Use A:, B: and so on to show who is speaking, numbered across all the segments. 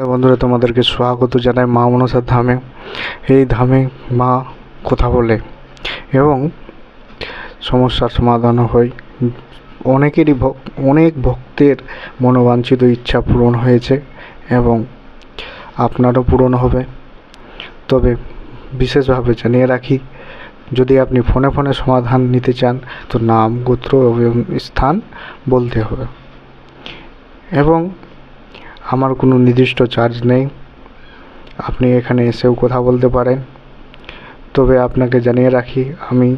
A: বন্ধুরা, তোমাদেরকে স্বাগত জানাই মা মনসার ধামে। এই ধামে মা কথা বলে এবং সমস্যার সমাধান হয়। অনেকেরই অনেক ভক্তের মনোবাঞ্ছিত ইচ্ছা পূরণ হয়েছে এবং আপনারও পূরণ হবে। তবে বিশেষভাবে জানিয়ে রাখি, যদি আপনি ফোনে সমাধান নিতে চান তো নাম, গোত্র এবং স্থান বলতে হবে এবং আমার কোনো নির্দিষ্ট চার্জ নেই। আপনি এখানে এসেও কথা বলতে পারেন। তবে আপনাকে জানিয়ে রাখি, আমি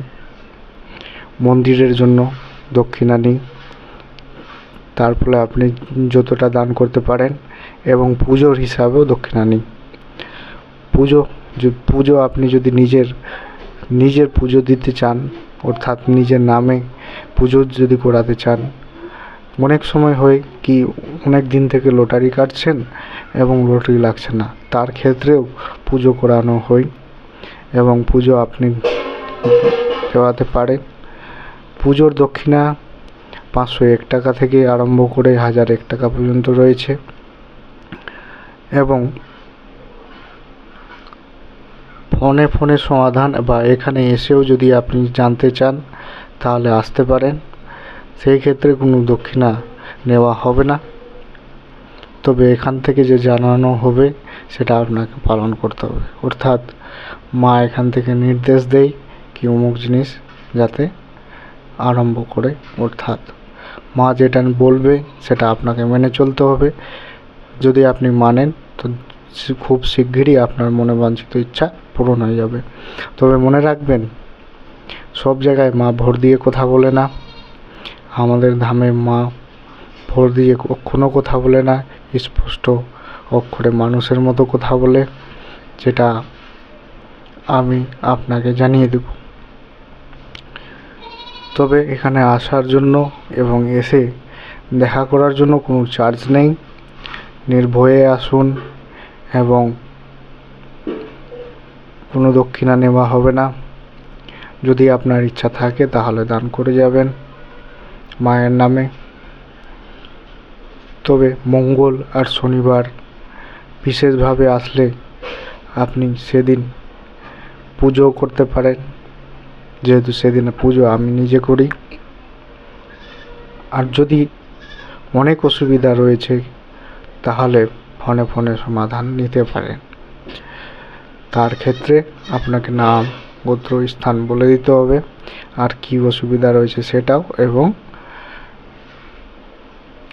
A: মন্দিরের জন্য দক্ষিণা নিই। তার ফলে আপনি যতটা দান করতে পারেন এবং পুজোর হিসাবেও দক্ষিণা নিই। পুজো আপনি যদি নিজের পুজো দিতে চান, অর্থাৎ নিজের নামে পুজো যদি করাতে চান, অনেক সময় হয় কি অনেক দিন থেকে লটারি কাটছেন এবং লটারি লাগছে না, তার ক্ষেত্রেও পুজো করানো হয় এবং পুজো আপনি দেওয়াতে পারেন। পুজোর দক্ষিণা 501 টাকা থেকে আরম্ভ করে 1001 টাকা পর্যন্ত রয়েছে এবং ফোনে সমাধান বা এখানে এসেও যদি আপনি জানতে চান তাহলে আসতে পারেন। সেই ক্ষেত্রে কোনো দক্ষিণা নেওয়া হবে না। তবে এখান থেকে যে জানানো হবে সেটা আপনাকে পালন করতে হবে, অর্থাৎ মা এখান থেকে নির্দেশ দেয় কি অমুক জিনিস যাতে আরম্ভ করে, অর্থাৎ মা যেটা বলবে সেটা আপনাকে মেনে চলতে হবে। যদি আপনি মানেন তো খুব শিগগিরই আপনার মনে বাঞ্ছিত ইচ্ছা পূরণ হয়ে যাবে। তবে মনে রাখবেন, সব জায়গায় মা ভোর দিয়ে কথা বলে না। আমাদের ধামে মা ভোর দিয়ে কখনো কথা বলে না, স্পষ্ট অক্ষরে মানুষের মতো কথা বলে, যেটা আমি আপনাকে জানিয়ে দেব। তবে এখানে আসার জন্য এবং এসে দেখা করার জন্য কোনো চার্জ নেই। নির্ভয়ে আসুন এবং কোনো দক্ষিণা নেওয়া হবে না। যদি আপনার ইচ্ছা থাকে তাহলে দান করে যাবেন মায়ের নামে। তবে মঙ্গল আর শনিবার বিশেষভাবে আসলে আপনি সেদিন পুজো করতে পারেন, যেহেতু সেদিন পুজো আমি নিজে করি। আর যদি অনেক অসুবিধা রয়েছে তাহলে ফোনে সমাধান নিতে পারেন। তার ক্ষেত্রে আপনাকে নাম, গোত্র, স্থান বলে দিতে হবে, আর কি অসুবিধা রয়েছে সেটাও, এবং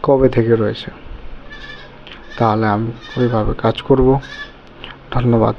A: কবে থেকে রয়েছে। তাহলে আমি ওইভাবে কাজ করব। ধন্যবাদ।